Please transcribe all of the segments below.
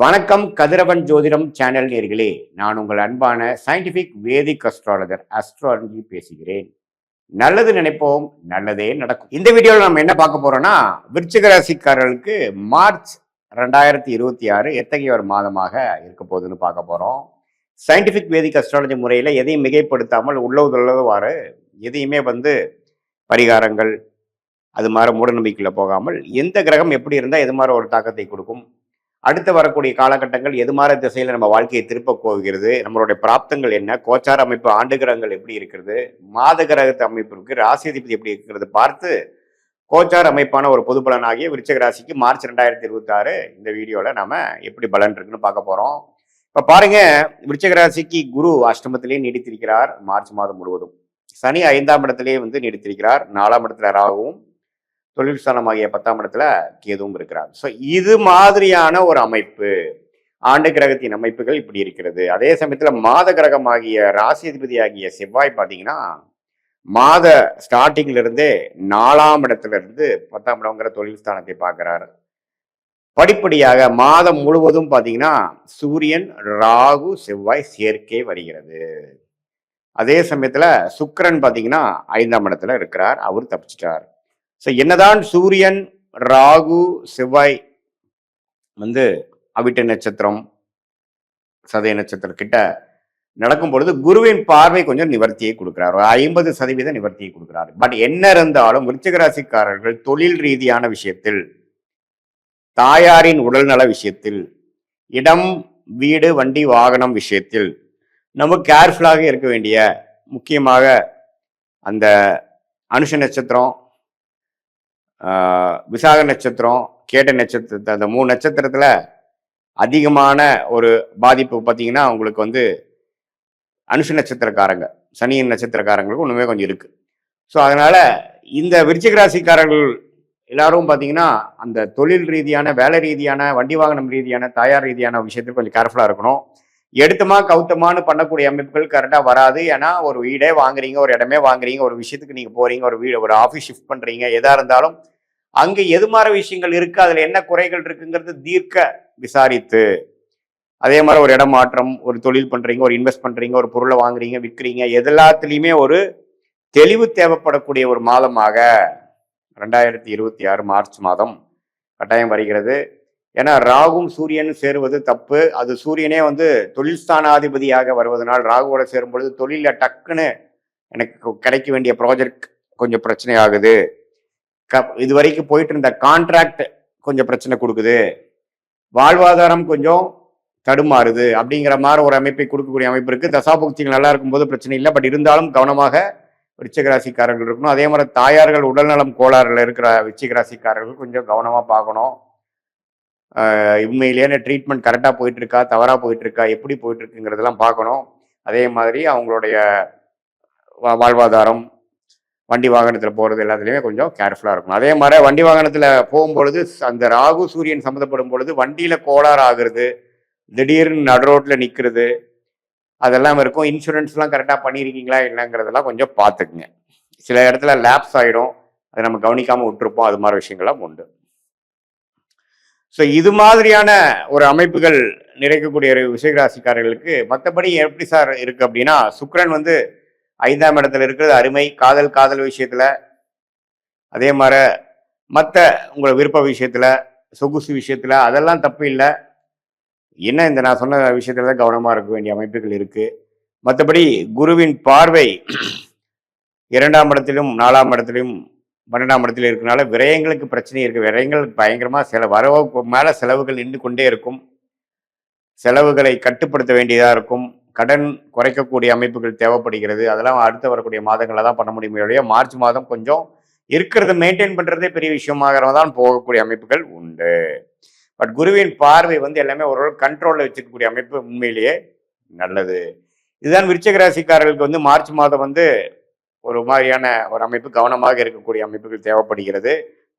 வணக்கம் கதிரவன் ஜோதிடம் சேனல் நேர்களே. நான் உங்கள் அன்பான சயின்டிபிக் வேதிக் அஸ்ட்ராலஜர் அஸ்ட்ராலஜி பேசுகிறேன். நல்லது நினைப்போம், நல்லதே நடக்கும். இந்த வீடியோவில் நம்ம என்ன பார்க்க போறோம்னா, விருச்சிக ராசிக்காரர்களுக்கு மார்ச் 2026 எத்தகைய ஒரு மாதமாக இருக்க போகுதுன்னு பார்க்க போறோம். சயின்டிபிக் வேதிக் அஸ்ட்ராலஜி முறையில் எதையும் மிகைப்படுத்தாமல் உள்ளவாறு எதையுமே பரிகாரங்கள் அது மாதிரி மூடநம்பிக்கையில் போகாமல் எந்த கிரகம் எப்படி இருந்தால் எது மாதிரி ஒரு தாக்கத்தை கொடுக்கும், அடுத்து வரக்கூடிய காலகட்டங்கள் எது மாதிரி திசையில் நம்ம வாழ்க்கையை திருப்ப போகிறது, நம்மளுடைய பிராப்தங்கள் என்ன, கோச்சார அமைப்பு ஆண்டு கிரகங்கள் எப்படி இருக்கிறது, மாத கிரகத்து அமைப்பு இருக்கு, ராசிதிபதி எப்படி இருக்கிறது பார்த்து கோச்சார அமைப்பான ஒரு பொது பலனாகிய விருச்சிக ராசிக்கு மார்ச் 2026 இந்த வீடியோவில் நாம எப்படி பலன் இருக்குன்னு பார்க்க போறோம். இப்போ பாருங்க, விருச்சிக ராசிக்கு குரு அஷ்டமத்திலேயே நீடித்திருக்கிறார் மார்ச் மாதம் முழுவதும். சனி 5ஆம் இடத்திலேயே நீடித்திருக்கிறார். 4ஆம் இடத்துல ராகுவும், தொழில் ஸ்தானமாகிய 10ஆம் இடத்துல கேதுவும் இருக்கிறார். ஸோ இது மாதிரியான ஒரு அமைப்பு, ஆண்டு கிரகத்தின் அமைப்புகள் இப்படி இருக்கிறது. அதே சமயத்தில் மாத கிரகமாகிய ராசிதிபதி ஆகிய செவ்வாய் பார்த்தீங்கன்னா மாத ஸ்டார்டிங்ல இருந்தே 4ஆம் இடத்துல இருந்து 10ஆம் இடங்கிற தொழில் ஸ்தானத்தை பார்க்கிறார். படிப்படியாக மாதம் முழுவதும் பார்த்தீங்கன்னா சூரியன், ராகு, செவ்வாய் சேர்க்கை வருகிறது. அதே சமயத்துல சுக்கிரன் பார்த்தீங்கன்னா 5ஆம் இடத்துல இருக்கிறார், அவர் தப்பிச்சிட்டார். ஸோ என்னதான் சூரியன், ராகு, செவ்வாய் அவிட்ட நட்சத்திரம், சதய நட்சத்திரம் கிட்ட நடக்கும் பொழுது குருவின் பார்வை கொஞ்சம் நிவர்த்தியை கொடுக்கிறார், 50% நிவர்த்தியை கொடுக்கிறார். பட் என்ன இருந்தாலும் விருச்சிக ராசிக்காரர்கள் தொழில் ரீதியான விஷயத்தில், தாயாரின் உடல்நல விஷயத்தில், இடம், வீடு, வண்டி, வாகனம் விஷயத்தில் நம்ம கேர்ஃபுல்லாக இருக்க வேண்டிய, முக்கியமாக அந்த அனுஷ நட்சத்திரம், விசாக நட்சத்திரம், கேட்ட நட்சத்திரத்தை, அந்த 3 நட்சத்திரத்துல அதிகமான ஒரு பாதிப்பு பார்த்தீங்கன்னா உங்களுக்கு அனுஷ நட்சத்திரக்காரங்க, சனியின் நட்சத்திரக்காரங்களுக்கு ஒண்ணுமே கொஞ்சம் இருக்கு. ஸோ அதனால இந்த விருச்சிக ராசிக்காரர்கள் எல்லாரும் பார்த்தீங்கன்னா அந்த தொழில் ரீதியான, வேலை ரீதியான, வண்டி வாகனம் ரீதியான, தாயார் ரீதியான விஷயத்துக்கு கொஞ்சம் கேர்ஃபுல்லா இருக்கணும். எடுத்தமா கவுத்தமானு பண்ணக்கூடிய அமைப்புகள் கரெக்டாக வராது. ஏன்னா ஒரு வீடே வாங்குறீங்க, ஒரு இடமே வாங்குறீங்க, ஒரு விஷயத்துக்கு நீங்க போறீங்க, ஒரு வீடு, ஒரு ஆஃபீஸ் ஷிஃப்ட் பண்றீங்க, எதா இருந்தாலும் அங்கே எது மாதிரி விஷயங்கள் இருக்கு, அதுல என்ன குறைகள் இருக்குங்கிறது தீர்க்க விசாரித்து, அதே மாதிரி ஒரு இடம் மாற்றம், ஒரு தொழில் பண்றீங்க, ஒரு இன்வெஸ்ட் பண்றீங்க, ஒரு பொருளை வாங்குறீங்க, விற்கிறீங்க, எல்லாத்துலேயுமே ஒரு தெளிவு தேவைப்படக்கூடிய ஒரு மாதமாக 2026 மார்ச் மாதம் கட்டாயம் வருகிறது. ஏன்னா ராகும் சூரியன் சேருவது தப்பு. அது சூரியனே தொழில் ஸ்தானாதிபதியாக வருவதனால் ராகுவோட சேரும் பொழுது தொழில டக்குன்னு எனக்கு கிடைக்க வேண்டிய ப்ராஜெக்ட் கொஞ்சம் பிரச்சனை ஆகுது, இது வரைக்கும் போயிட்டு இருந்த கான்ட்ராக்ட் கொஞ்சம் பிரச்சனை கொடுக்குது, வாழ்வாதாரம் கொஞ்சம் தடுமாறுது அப்படிங்கிற மாதிரி ஒரு அமைப்பை கொடுக்கக்கூடிய அமைப்பு இருக்கு. தசாபுக்திகள் நல்லா இருக்கும்போது பிரச்சனை இல்லை. பட் இருந்தாலும் கவனமாக விருச்சிக ராசிக்காரர்கள் இருக்கணும். அதே மாதிரி தாயார்கள் உடல்நலம் கோளாறுல இருக்கிற விருச்சிக ராசிக்காரர்கள் கொஞ்சம் கவனமா பார்க்கணும். உண்மையிலேயே ட்ரீட்மெண்ட் கரெக்டாக போயிட்டு இருக்கா, தவறாக போயிட்டு இருக்கா, எப்படி போயிட்டு இருக்குங்கிறதெல்லாம் பார்க்கணும். அதே மாதிரி அவங்களுடைய வாழ்வாதாரம், வண்டி வாகனத்தில் போகிறது எல்லாத்துலேயுமே கொஞ்சம் கேர்ஃபுல்லாக இருக்கணும். அதே மாதிரி வண்டி வாகனத்தில் போகும்பொழுது அந்த ராகு சூரியன் சம்மந்தப்படும் பொழுது வண்டியில் கோளாறு ஆகுறது, திடீர்னு நடு ரோட்டில் நிற்கிறது, அதெல்லாம் இருக்கும். இன்சூரன்ஸ்லாம் கரெக்டாக பண்ணியிருக்கீங்களா இல்லைங்கிறதெல்லாம் கொஞ்சம் பார்த்துக்குங்க. சில இடத்துல லேப்ஸ் ஆகிடும், அதை நம்ம கவனிக்காமல் விட்டுருப்போம். அது மாதிரி விஷயங்கள்லாம் உண்டு. ஸோ இது மாதிரியான ஒரு அமைப்புகள் நிறைக்கக்கூடிய விருச்சிக ராசிக்காரர்களுக்கு மற்றபடி எப்படி சார் இருக்கு அப்படின்னா, சுக்கிரன் 5ஆம் இடத்துல இருக்கிறது அருமை. காதல் விஷயத்துல, அதே மாதிரி மற்ற உங்களை விருப்ப விஷயத்துல, சொகுசு விஷயத்துல அதெல்லாம் தப்பு இல்லை. என்ன இந்த நான் சொன்ன விஷயத்துல தான் கவனமா இருக்க வேண்டிய அமைப்புகள் இருக்கு. மற்றபடி குருவின் பார்வை 2ஆம் இடத்திலும் 4ஆம் இடத்திலும் 12ஆம் இடத்துல இருக்கனால விரயங்களுக்கு பிரச்சனை இருக்கு. விரயங்கள் பயங்கரமா வரவுக்கு மேல செலவுகள் நின்று கொண்டே இருக்கும். செலவுகளை கட்டுப்படுத்த வேண்டியதா இருக்கும். கடன் குறைக்கக்கூடிய அமைப்புகள் தேவைப்படுகிறது. அதெல்லாம் அடுத்து வரக்கூடிய மாதங்களில் தான் பண்ண முடியுமே ஒழிய மார்ச் மாதம் கொஞ்சம் இருக்கிறத மெயின்டைன் பண்றதே பெரிய விஷயமாக தான் போகக்கூடிய அமைப்புகள் உண்டு. பட் குருவின் பார்வை எல்லாமே ஒரு கண்ட்ரோல்ல வச்சுக்கக்கூடிய அமைப்பு உண்மையிலேயே நல்லது. இதுதான் விருச்சிக ராசிக்காரர்களுக்கு மார்ச் மாதம் ஒரு மாதிரியான ஒரு அமைப்பு, கவனமாக இருக்கக்கூடிய அமைப்புகள் தேவைப்படுகிறது.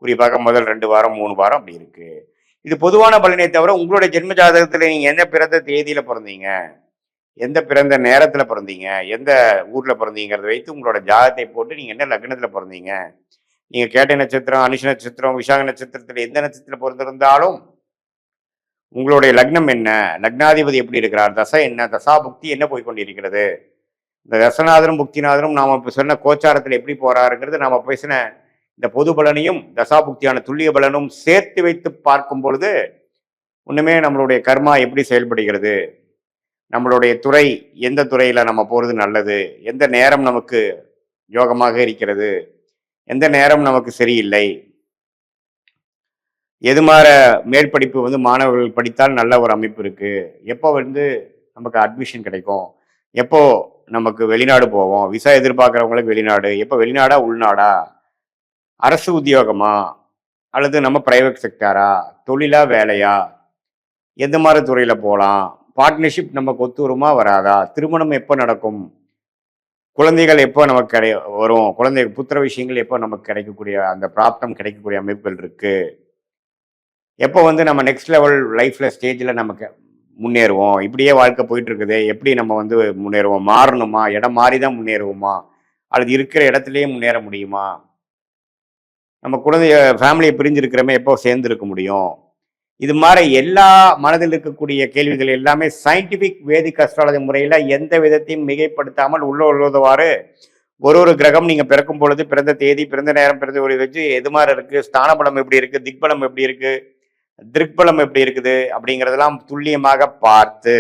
குறிப்பாக முதல் 2 வாரம் 3 வாரம் அப்படி இருக்கு. இது பொதுவான பலனை தவிர உங்களுடைய ஜென்ம ஜாதகத்துல நீங்க எந்த பிறந்த தேதியில பிறந்தீங்க, எந்த பிறந்த நேரத்துல பிறந்தீங்க, எந்த ஊர்ல பிறந்தீங்கிறத வைத்து உங்களோட ஜாதகத்தை போட்டு நீங்க என்ன லக்னத்துல பிறந்தீங்க, நீங்க கேட்டை நட்சத்திரம், அனுஷ நட்சத்திரம், விசாக நட்சத்திரத்துல எந்த நட்சத்திரத்துல பிறந்திருந்தாலும் உங்களுடைய லக்னம் என்ன, லக்னாதிபதி எப்படி இருக்கிறார், தசை என்ன, தசா புக்தி என்ன போய் கொண்டிருக்கிறது, இந்த தசநாதரும் புக்திநாதரும் நாம இப்போ சொன்ன கோச்சாரத்தில் எப்படி போறாருங்கிறது நாம பேசின இந்த பொது பலனையும் தசாபுக்தியான துல்லிய பலனும் சேர்த்து வைத்து பார்க்கும் பொழுது ஒண்ணுமே நம்மளுடைய கர்மா எப்படி செயல்படுகிறது, நம்மளுடைய துறை எந்த துறையில நம்ம போறது நல்லது, எந்த நேரம் நமக்கு யோகமாக இருக்கிறது, எந்த நேரம் நமக்கு சரியில்லை, எது மாற மேல் படிப்பு வந்து மாணவர்கள் படித்தால் நல்ல ஒரு அமைப்பு இருக்கு, எப்போ வந்து நமக்கு அட்மிஷன் கிடைக்கும், எப்போ நமக்கு வெளிநாடு போவோம், விசா எதிர்பார்க்குறவங்களுக்கு வெளிநாடு, எப்போ வெளிநாடா உள்நாடா, அரசு உத்தியோகமா அல்லது நம்ம பிரைவேட் செக்டாரா, தொழிலா வேலையா, எந்த மாதிரி துறையில போகலாம், பார்ட்னர்ஷிப் நமக்கு ஒத்து வருமா வராதா, திருமணம் எப்போ நடக்கும், குழந்தைகள் எப்போ நமக்கு வரும், குழந்தை புத்திர விஷயங்கள் எப்போ நமக்கு கிடைக்கக்கூடிய அந்த பிராப்தம் கிடைக்கக்கூடிய அமைப்புகள் இருக்கு, எப்போ வந்து நம்ம நெக்ஸ்ட் லெவல் லைஃப்ல ஸ்டேஜில் நமக்கு முன்னேறுவோம், இப்படியே வாழ்க்கை போயிட்டு இருக்குது, எப்படி நம்ம வந்து முன்னேறுவோம், மாறணுமா, இடம் மாறி தான் முன்னேறுவோமா அல்லது இருக்கிற இடத்துலயே முன்னேற முடியுமா, நம்ம குழந்தைய ஃபேமிலியை பிரிஞ்சிருக்கிறமே எப்போ சேர்ந்து இருக்க முடியும், இது மாதிரி எல்லா மனதில் இருக்கக்கூடிய கேள்விகள் எல்லாமே சயின்டிபிக் வேதிக் அஸ்ட்ராலஜி முறையில் எந்த விதத்தையும் மிகைப்படுத்தாமல் உள்ளவாறு ஒரு கிரகம் நீங்க பிறக்கும் பொழுது பிறந்த தேதி, பிறந்த நேரம், பிறந்த ஒரு வச்சு எது மாதிரி இருக்கு, ஸ்தான பலம் எப்படி இருக்கு, திக்பலம் எப்படி இருக்கு, திருப்பலம் எப்படி இருக்குது அப்படிங்கிறதெல்லாம் துல்லியமாக பார்த்து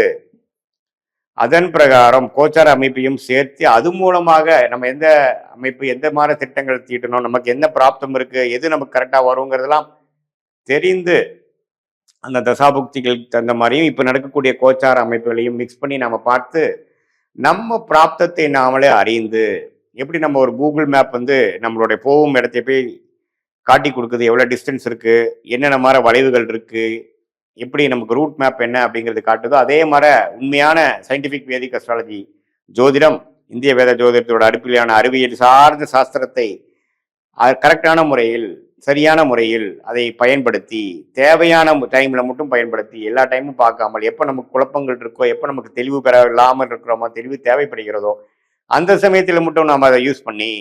அதன் பிரகாரம் கோச்சார அமைப்பையும் சேர்த்து அது மூலமாக நம்ம எந்த அமைப்பு எந்த மாதிரி திட்டங்கள் தீட்டணும், நமக்கு என்ன பிராப்தம் இருக்கு, எது நமக்கு கரெக்டா வருங்கிறதெல்லாம் தெரிந்து அந்த தசாபுக்திகளுக்கு தகுந்த மாதிரியும் இப்ப நடக்கக்கூடிய கோச்சார அமைப்புகளையும் மிக்ஸ் பண்ணி நம்ம பார்த்து நம்ம பிராப்தத்தை நாமளே அறிந்து எப்படி நம்ம ஒரு கூகுள் மேப் வந்து நம்மளுடைய போகும் இடத்தை போய் காட்டி கொடுக்குது, எவ்வளோ டிஸ்டன்ஸ் இருக்கு, என்னென்ன மாதிரி வளைவுகள் இருக்கு, எப்படி நமக்கு ரூட் மேப் என்ன அப்படிங்கிறது காட்டுதோ அதே மாதிரி உண்மையான சயின்டிபிக் வேதிக் அஸ்ட்ராலஜி ஜோதிடம், இந்திய வேத ஜோதிடத்தோட அடிப்படையான அறிவியல் சார்ந்த சாஸ்திரத்தை கரெக்டான முறையில் சரியான முறையில் அதை பயன்படுத்தி தேவையான டைம்ல மட்டும் பயன்படுத்தி எல்லா டைமும் பார்க்காமல் எப்போ நமக்கு குழப்பங்கள் இருக்கோ, எப்போ நமக்கு தெளிவு பெற இல்லாமல் இருக்கிறோமோ, தெளிவு தேவைப்படுகிறதோ அந்த சமயத்தில் மட்டும் நாம் அதை யூஸ் பண்ணி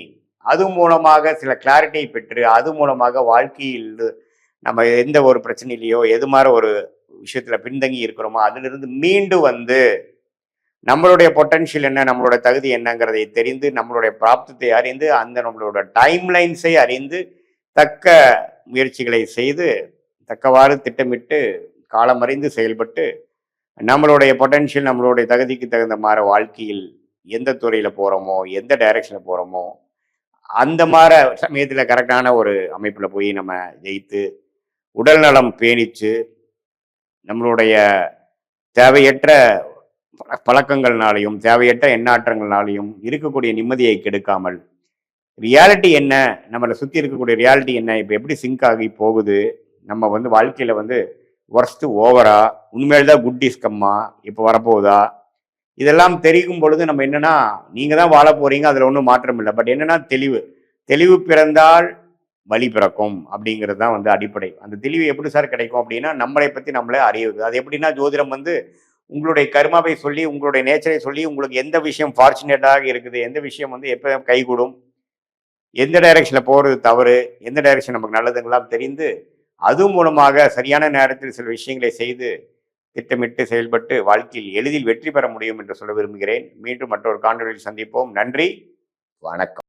அது மூலமாக சில கிளாரிட்டியை பெற்று அது மூலமாக வாழ்க்கையில் நம்ம எந்த ஒரு பிரச்சனையிலையோ எது மாதிரி ஒரு விஷயத்துல பின்தங்கி இருக்கிறோமோ அதிலிருந்து மீண்டு வந்து நம்மளுடைய பொட்டன்ஷியல் என்ன, நம்மளோட தகுதி என்னங்கிறதை தெரிந்து நம்மளுடைய பிராப்தத்தை அறிந்து அந்த நம்மளோட டைம்லைன்ஸை அறிந்து தக்க முயற்சிகளை செய்து தக்கவாறு திட்டமிட்டு காலமறிந்து செயல்பட்டு நம்மளுடைய பொட்டன்ஷியல் நம்மளுடைய தகுதிக்கு தகுந்த மாதிரி வாழ்க்கையில் எந்த துறையில போறோமோ எந்த டைரக்ஷன்ல போறோமோ அந்த மாதிரி சமயத்தில் கரெக்டான ஒரு அமைப்பில் போய் நம்ம ஜெயித்து உடல் நலம் பேணிச்சு நம்மளுடைய தேவையற்ற பழக்கங்கள்னாலையும் தேவையற்ற எண்ணாற்றங்கள்னாலையும் இருக்கக்கூடிய நிம்மதியை கெடுக்காமல் ரியாலிட்டி என்ன, நம்மளை சுற்றி இருக்கக்கூடிய ரியாலிட்டி என்ன, இப்போ எப்படி சிங்க் ஆகி போகுது, நம்ம வந்து வாழ்க்கையில் வந்து ஒர்ஸ்ட் ஓவரா, உண்மையில்தான் தான் குட் இஸ் கம்மா இப்போ வரப்போகுதா, இதெல்லாம் தெரியும் பொழுது நம்ம என்னன்னா நீங்க தான் வாழ போறீங்க, அதுல ஒன்றும் மாற்றம் இல்லை. பட் என்னன்னா தெளிவு பிறந்தால் வழி பிறக்கும் அப்படிங்கிறது தான் வந்து அடிப்படை. அந்த தெளிவு எப்படி சார் கிடைக்கும் அப்படின்னா நம்மளை பத்தி நம்மளே அறியுது. அது எப்படின்னா ஜோதிடம் வந்து உங்களுடைய கர்மாவை சொல்லி உங்களுடைய நேச்சரை சொல்லி உங்களுக்கு எந்த விஷயம் ஃபார்ச்சுனேட்டாக இருக்குது, எந்த விஷயம் வந்து எப்போ கைகூடும், எந்த டைரக்ஷன்ல போறது தவறு, எந்த டைரக்ஷன் நமக்கு நல்லதுங்கெல்லாம் தெரிந்து அது மூலமாக சரியான நேரத்தில் சில விஷயங்களை செய்து திட்டமிட்டு செயல்பட்டு வாழ்க்கையில் எளிதில் வெற்றி பெற முடியும் என்று சொல்ல விரும்புகிறேன். மீண்டும் மற்றொரு காணொலியில் சந்திப்போம். நன்றி, வணக்கம்.